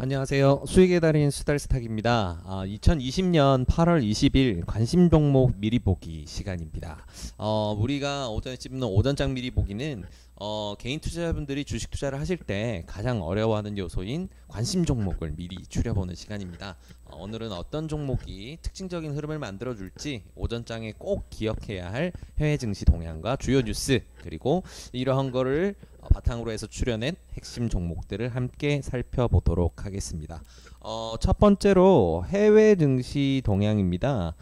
안녕하세요. 수익의 달인 수달스탁입니다. 2020년 8월 20일 관심 종목 미리 보기 시간입니다. 우리가 오전에 찝는 오전장 미리 보기는 개인 투자자분들이 주식 투자를 하실 때 가장 어려워하는 요소인 관심 종목을 미리 추려보는 시간입니다. 오늘은 어떤 종목이 특징적인 흐름을 만들어줄지 오전장에 꼭 기억해야 할 해외 증시 동향과 주요 뉴스, 그리고 이러한 거를 바탕으로 해서 추려낸 핵심 종목들을 함께 살펴보도록 하겠습니다. 첫 번째로 해외 증시 동향입니다.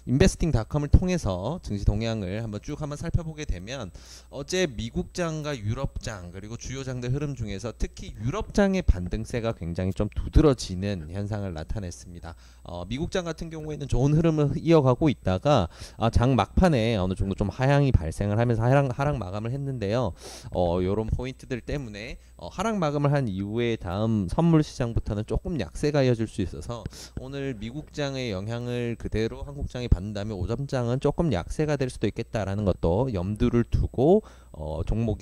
인베스팅닷컴을 통해서 증시 동향을 한번 살펴보게 되면 어제 미국장과 유럽장 그리고 주요장들 흐름 중에서 특히 유럽장의 반등세가 굉장히 좀 두드러지는 현상을 나타냈습니다. 미국장 같은 경우에는 좋은 흐름을 이어가고 있다가 장 막판에 어느 정도 좀 하향이 발생을 하면서 하락 마감을 했는데요. 요런 포인트들 때문에 하락 마감을 한 이후에 다음 선물 시장부터는 조금 약세가 이어질 수 있어서 오늘 미국장의 영향을 그대로 한국장에 받는 다음에 오전장은 조금 약세가 될 수도 있겠다라는 것도 염두를 두고 종목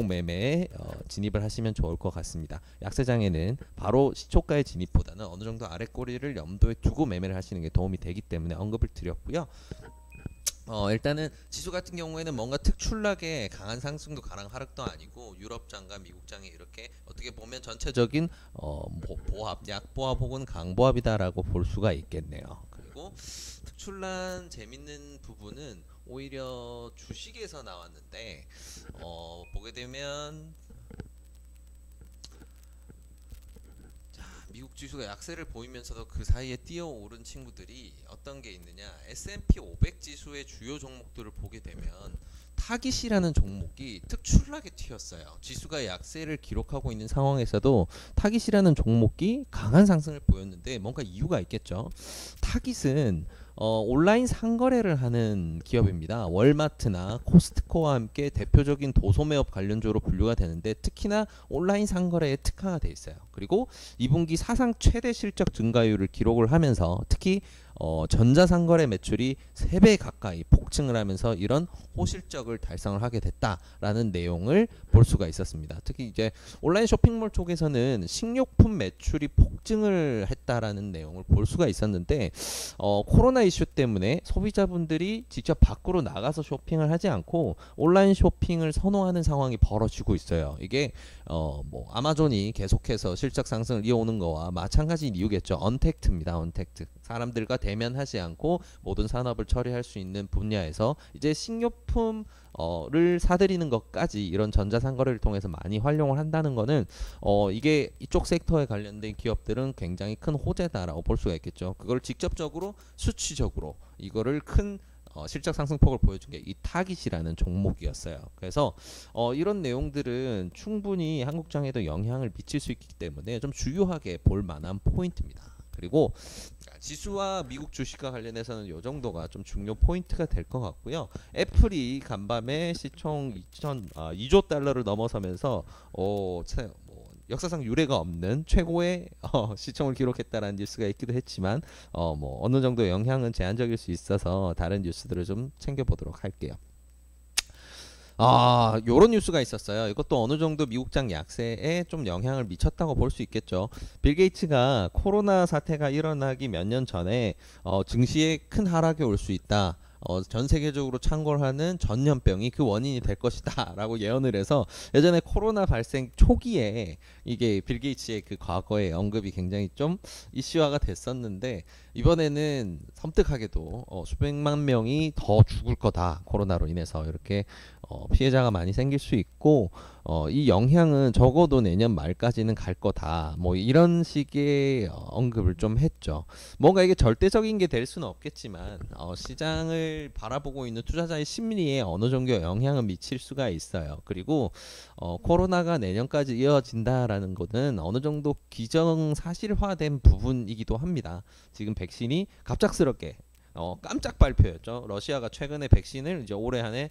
매매에 진입을 하시면 좋을 것 같습니다. 약세장에는 바로 시초가의 진입보다는 어느 정도 아래 꼬리를 염두에 두고 매매를 하시는 게 도움이 되기 때문에 언급을 드렸고요. 일단은 지수 같은 경우에는 뭔가 특출나게 강한 상승도 강한 하락도 아니고 유럽장과 미국장이 이렇게 어떻게 보면 전체적인 보합, 약보합 혹은 강보합이다라고 볼 수가 있겠네요. 그리고 특출난 재밌는 부분은 오히려 주식에서 나왔는데 보게 되면 미국 지수가 약세를 보이면서도 그 사이에 뛰어오른 친구들이 어떤 게 있느냐, S&P 500 지수의 주요 종목들을 보게 되면 타깃이라는 종목이 특출나게 튀었어요. 지수가 약세를 기록하고 있는 상황에서도 타깃이라는 종목이 강한 상승을 보였는데 뭔가 이유가 있겠죠. 타깃은 온라인 상거래를 하는 기업입니다. 월마트나 코스트코와 함께 대표적인 도소매업 관련주로 분류가 되는데 특히나 온라인 상거래에 특화가 돼 있어요. 그리고 2분기 사상 최대 실적 증가율을 기록을 하면서 특히 전자상거래 매출이 3배 가까이 폭증을 하면서 이런 호실적을 달성을 하게 됐다라는 내용을 볼 수가 있었습니다. 특히 이제 온라인 쇼핑몰 쪽에서는 식료품 매출이 폭증을 했다라는 내용을 볼 수가 있었는데 코로나 이슈 때문에 소비자분들이 직접 밖으로 나가서 쇼핑을 하지 않고 온라인 쇼핑을 선호하는 상황이 벌어지고 있어요. 이게 아마존이 계속해서 실적 상승을 이어오는 거와 마찬가지인 이유겠죠. 언택트입니다. 언택트. 사람들과 대면하지 않고 모든 산업을 처리할 수 있는 분야에서 이제 식료품을 사들이는 것까지 이런 전자상거래를 통해서 많이 활용을 한다는 거는 이게 이쪽 섹터에 관련된 기업들은 굉장히 큰 호재다라고 볼 수가 있겠죠. 그걸 직접적으로 수치적으로 이거를 큰 실적 상승폭을 보여준 게 이 타깃이라는 종목이었어요. 그래서 이런 내용들은 충분히 한국장에도 영향을 미칠 수 있기 때문에 좀 주요하게 볼 만한 포인트입니다. 그리고 지수와 미국 주식과 관련해서는 이 정도가 좀 중요 포인트가 될 것 같고요. 애플이 간밤에 시총 2조 달러를 넘어서면서 역사상 유례가 없는 최고의 시총을 기록했다라는 뉴스가 있기도 했지만 어느 정도 영향은 제한적일 수 있어서 다른 뉴스들을 좀 챙겨보도록 할게요. 요런 뉴스가 있었어요. 이것도 어느 정도 미국장 약세에 좀 영향을 미쳤다고 볼 수 있겠죠. 빌 게이츠가 코로나 사태가 일어나기 몇 년 전에 증시에 큰 하락이 올 수 있다. 전 세계적으로 창궐하는 전염병이 그 원인이 될 것이다 라고 예언을 해서 예전에 코로나 발생 초기에 이게 빌 게이츠의 그 과거의 언급이 굉장히 좀 이슈화가 됐었는데 이번에는 섬뜩하게도 수백만 명이 더 죽을 거다, 코로나로 인해서 이렇게 피해자가 많이 생길 수 있고 이 영향은 적어도 내년 말까지는 갈 거다, 뭐 이런 식의 언급을 좀 했죠. 뭔가 이게 절대적인 게 될 수는 없겠지만 시장을 바라보고 있는 투자자의 심리에 어느 정도 영향을 미칠 수가 있어요. 그리고 코로나가 내년까지 이어진다라는 것은 어느 정도 기정사실화된 부분이기도 합니다. 지금 백신이 갑작스럽게 깜짝 발표였죠. 러시아가 최근에 백신을 이제 올해 한해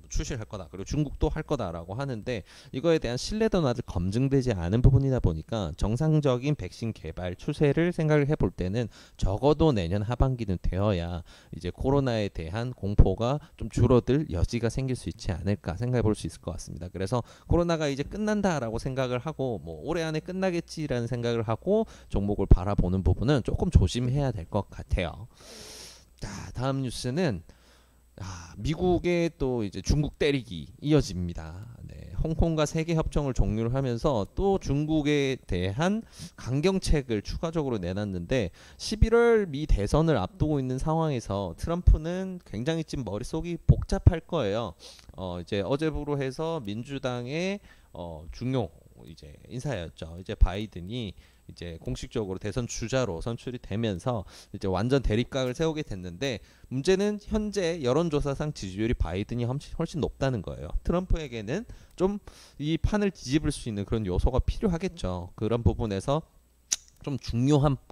출시를 할 거다. 그리고 중국도 할 거다라고 하는데 이거에 대한 신뢰도는 아직 검증되지 않은 부분이다 보니까 정상적인 백신 개발 추세를 생각을 해볼 때는 적어도 내년 하반기는 되어야 이제 코로나에 대한 공포가 좀 줄어들 여지가 생길 수 있지 않을까 생각해 볼 수 있을 것 같습니다. 그래서 코로나가 이제 끝난다라고 생각을 하고 뭐 올해 안에 끝나겠지라는 생각을 하고 종목을 바라보는 부분은 조금 조심해야 될 것 같아요. 자, 다음 뉴스는 미국의 또 이제 중국 때리기 이어집니다. 네, 홍콩과 세계 협정을 종료를 하면서 또 중국에 대한 강경책을 추가적으로 내놨는데 11월 미 대선을 앞두고 있는 상황에서 트럼프는 굉장히 지금 머릿속이 복잡할 거예요. 이제 어제부로 해서 민주당의 중요 이제 인사였죠. 이제 바이든이 이제 공식적으로 대선 주자로 선출이 되면서 이제 완전 대립각을 세우게 됐는데 문제는 현재 여론조사상 지지율이 바이든이 훨씬 높다는 거예요. 트럼프에게는 좀 이 판을 뒤집을 수 있는 그런 요소가 필요하겠죠. 그런 부분에서 좀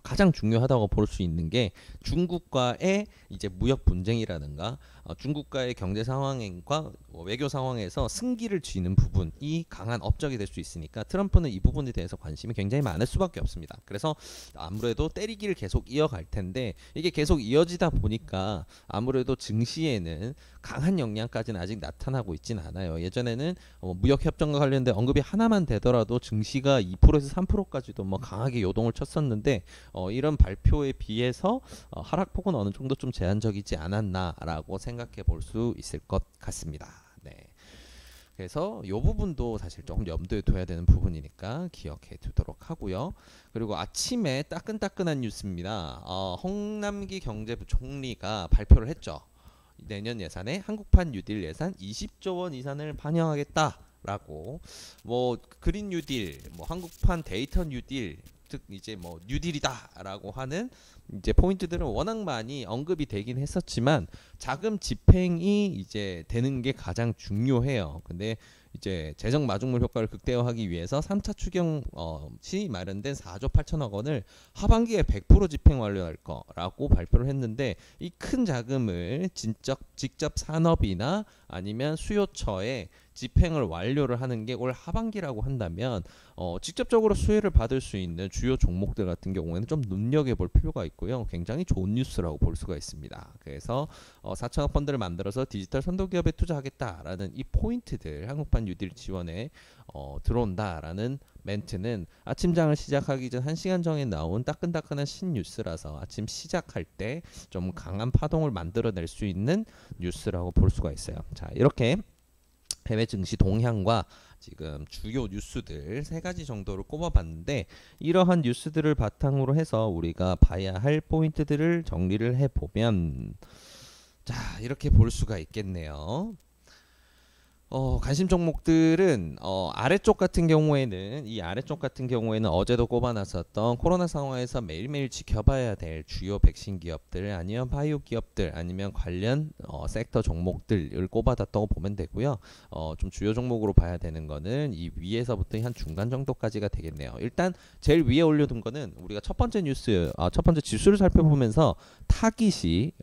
가장 중요하다고 볼 수 있는 게 중국과의 이제 무역 분쟁이라든가 중국과의 경제 상황과 외교 상황에서 승기를 쥐는 부분이 강한 업적이 될 수 있으니까 트럼프는 이 부분에 대해서 관심이 굉장히 많을 수밖에 없습니다. 그래서 아무래도 때리기를 계속 이어갈 텐데 이게 계속 이어지다 보니까 아무래도 증시에는 강한 영향까지는 아직 나타나고 있진 않아요. 예전에는 무역 협정과 관련된 언급이 하나만 되더라도 증시가 2%에서 3%까지도 뭐 강하게 요동을 쳤었는데 이런 발표에 비해서 하락폭은 어느 정도 좀 제한적이지 않았나라고 생각해 볼 수 있을 것 같습니다. 네. 그래서 이 부분도 사실 조금 염두에 둬야 되는 부분이니까 기억해 두도록 하고요. 그리고 아침에 따끈따끈한 뉴스입니다. 홍남기 경제부 총리가 발표를 했죠. 내년 예산에 한국판 뉴딜 예산 20조 원 이상을 반영하겠다라고 뭐 그린 뉴딜, 뭐 한국판 데이터 뉴딜 즉 이제 뭐 뉴딜이다라고 하는 이제 포인트들은 워낙 많이 언급이 되긴 했었지만 자금 집행이 이제 되는 게 가장 중요해요. 근데 이제 재정 마중물 효과를 극대화하기 위해서 3차 추경시 마련된 4조 8천억 원을 하반기에 100% 집행 완료할 거라고 발표를 했는데 이 큰 자금을 직접 산업이나 아니면 수요처에 집행을 완료를 하는 게 올 하반기라고 한다면 직접적으로 수혜를 받을 수 있는 주요 종목들 같은 경우에는 좀 눈여겨볼 필요가 있고요. 굉장히 좋은 뉴스라고 볼 수가 있습니다. 그래서 4천억 펀드를 만들어서 디지털 선도기업에 투자하겠다라는 이 포인트들 한국판 뉴딜 지원에 들어온다라는 멘트는 아침장을 시작하기 전 1시간 전에 나온 따끈따끈한 신뉴스라서 아침 시작할 때 좀 강한 파동을 만들어낼 수 있는 뉴스라고 볼 수가 있어요. 자, 이렇게 해외 증시 동향과 지금 주요 뉴스들 3가지 정도를 꼽아봤는데 이러한 뉴스들을 바탕으로 해서 우리가 봐야 할 포인트들을 정리를 해보면 자, 이렇게 볼 수가 있겠네요. 관심 종목들은 아래쪽 같은 경우에는 어제도 꼽아놨었던 코로나 상황에서 매일매일 지켜봐야 될 주요 백신 기업들 아니면 바이오 기업들 아니면 관련 섹터 종목들을 꼽아놨다고 보면 되고요. 좀 주요 종목으로 봐야 되는 거는 이 위에서부터 한 중간 정도까지가 되겠네요. 일단 제일 위에 올려둔 거는 우리가 첫 번째 지수를 살펴보면서 타깃이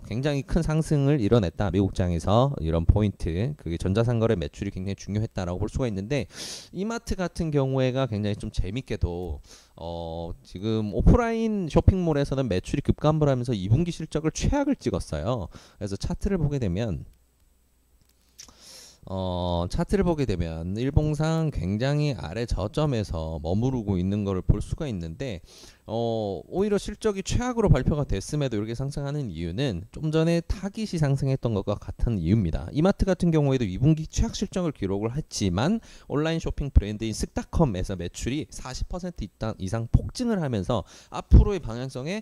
굉장히 큰 상승을 이뤄냈다. 미국장에서 이런 포인트 그게 전자상거래 매출이 굉장히 중요했다라고 볼 수가 있는데 이마트 같은 경우에가 굉장히 좀 재밌게도 지금 오프라인 쇼핑몰에서는 매출이 급감을 하면서 2분기 실적을 최악을 찍었어요. 그래서 차트를 보게 되면 일봉상 굉장히 아래 저점에서 머무르고 있는 것을 볼 수가 있는데 오히려 실적이 최악으로 발표가 됐음에도 이렇게 상승하는 이유는 좀 전에 타깃이 상승했던 것과 같은 이유입니다. 이마트 같은 경우에도 2분기 최악 실적을 기록을 했지만 온라인 쇼핑 브랜드인 쓱닷컴에서 매출이 40% 이상 폭증을 하면서 앞으로의 방향성에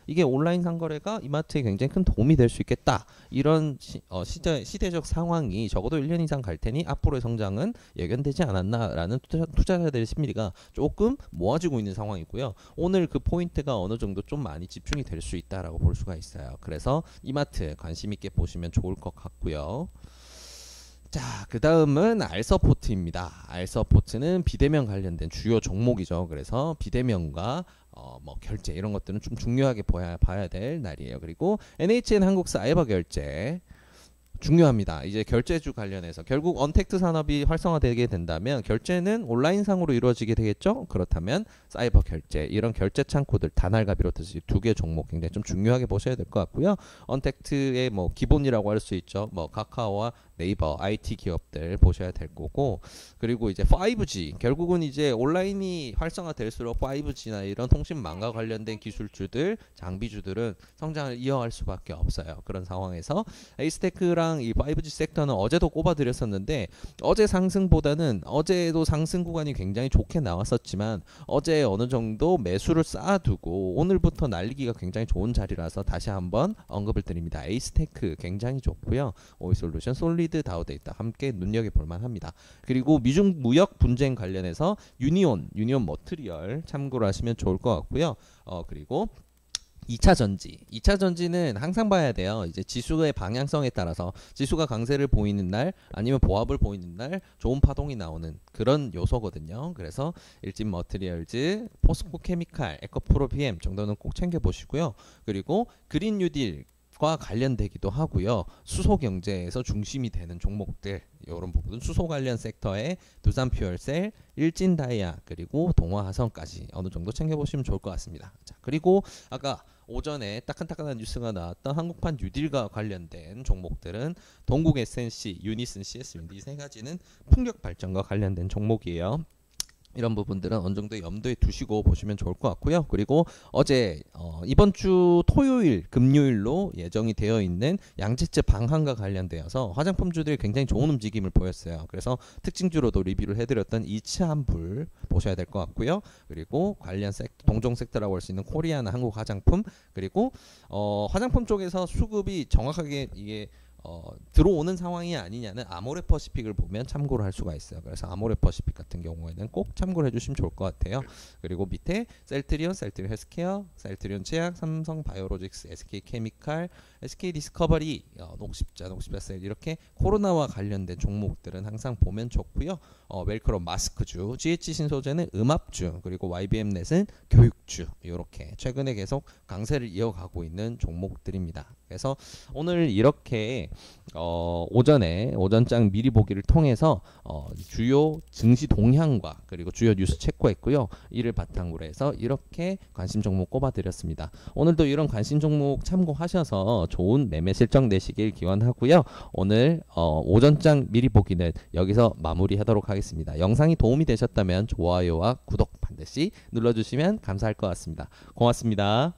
이게 온라인 상거래가 이마트에 굉장히 큰 도움이 될 수 있겠다. 이런 시대적 상황이 적어도 1년 이상 갈 테니 앞으로의 성장은 예견되지 않았나라는 투자자들의 심리가 조금 모아지고 있는 상황이고요. 오늘 그 포인트가 어느 정도 좀 많이 집중이 될 수 있다라고 볼 수가 있어요. 그래서 이마트 관심 있게 보시면 좋을 것 같고요. 자, 그 다음은 알서포트입니다. 알서포트는 비대면 관련된 주요 종목이죠. 그래서 비대면과 뭐 결제 이런 것들은 좀 중요하게 봐야 될 날이에요. 그리고 NHN 한국사 알바 결제 중요합니다. 이제 결제주 관련해서 결국 언택트 산업이 활성화되게 된다면 결제는 온라인상으로 이루어지게 되겠죠. 그렇다면 사이버 결제 이런 결제 창구들 다날과 비롯해서 두 개 종목 굉장히 좀 중요하게 보셔야 될 것 같고요. 언택트의 뭐 기본이라고 할 수 있죠. 뭐 카카오와 네이버 IT 기업들 보셔야 될 거고, 그리고 이제 5G 결국은 이제 온라인이 활성화될수록 5G나 이런 통신망과 관련된 기술주들 장비주들은 성장을 이어갈 수밖에 없어요. 그런 상황에서 에이스테크랑 이 5G 섹터는 어제도 꼽아드렸었는데 어제 상승보다는 어제도 상승 구간이 굉장히 좋게 나왔었지만 어제 어느 정도 매수를 쌓아두고 오늘부터 날리기가 굉장히 좋은 자리라서 다시 한번 언급을 드립니다. 에이스테크 굉장히 좋고요. 오이솔루션, 솔리드, 다우데이터 함께 눈여겨볼 만합니다. 그리고 미중 무역 분쟁 관련해서 유니온 머트리얼 참고를 하시면 좋을 것 같고요. 그리고 2차 전지. 2차 전지는 항상 봐야 돼요. 이제 지수의 방향성에 따라서 지수가 강세를 보이는 날 아니면 보합을 보이는 날 좋은 파동이 나오는 그런 요소거든요. 그래서 일진 머티리얼즈, 포스코 케미칼, 에코프로 PM 정도는 꼭 챙겨 보시고요. 그리고 그린 뉴딜 과 관련되기도 하고요. 수소 경제에서 중심이 되는 종목들 이런 부분은 수소 관련 섹터에 두산퓨얼셀, 일진다이아 그리고 동화화성까지 어느 정도 챙겨보시면 좋을 것 같습니다. 자, 그리고 아까 오전에 따끈따끈한 뉴스가 나왔던 한국판 뉴딜과 관련된 종목들은 동국 SNC, 유니슨, CS윈드 이 세 가지는 풍력 발전과 관련된 종목이에요. 이런 부분들은 어느 정도 염두에 두시고 보시면 좋을 것 같고요. 그리고 어제 이번 주 토요일, 금요일로 예정이 되어 있는 양재츠 방한과 관련되어서 화장품주들이 굉장히 좋은 움직임을 보였어요. 그래서 특징주로도 리뷰를 해드렸던 이치한불 보셔야 될 것 같고요. 그리고 관련 동종 섹터라고 할 수 있는 코리아나 한국 화장품, 그리고 화장품 쪽에서 수급이 정확하게 이게 들어오는 상황이 아니냐는 아모레퍼시픽을 보면 참고를 할 수가 있어요. 그래서 아모레퍼시픽 같은 경우에는 꼭 참고를 해주시면 좋을 것 같아요. 그리고 밑에 셀트리온 헬스케어, 셀트리온 제약, 삼성 바이오로직스, SK 케미칼, SK 디스커버리, 녹십자셀 이렇게 코로나와 관련된 종목들은 항상 보면 좋고요. 웰크롬 마스크주, GH 신소재는 음압주, 그리고 YBM넷은 교육주 이렇게 최근에 계속 강세를 이어가고 있는 종목들입니다. 그래서 오늘 이렇게 오전에 오전장 미리 보기를 통해서 주요 증시 동향과 그리고 주요 뉴스 체크했고요. 이를 바탕으로 해서 이렇게 관심 종목 꼽아드렸습니다. 오늘도 이런 관심 종목 참고하셔서 좋은 매매 실적 내시길 기원하고요. 오늘 오전장 미리 보기는 여기서 마무리하도록 하겠습니다. 영상이 도움이 되셨다면 좋아요와 구독 반드시 눌러주시면 감사할 것 같습니다. 고맙습니다.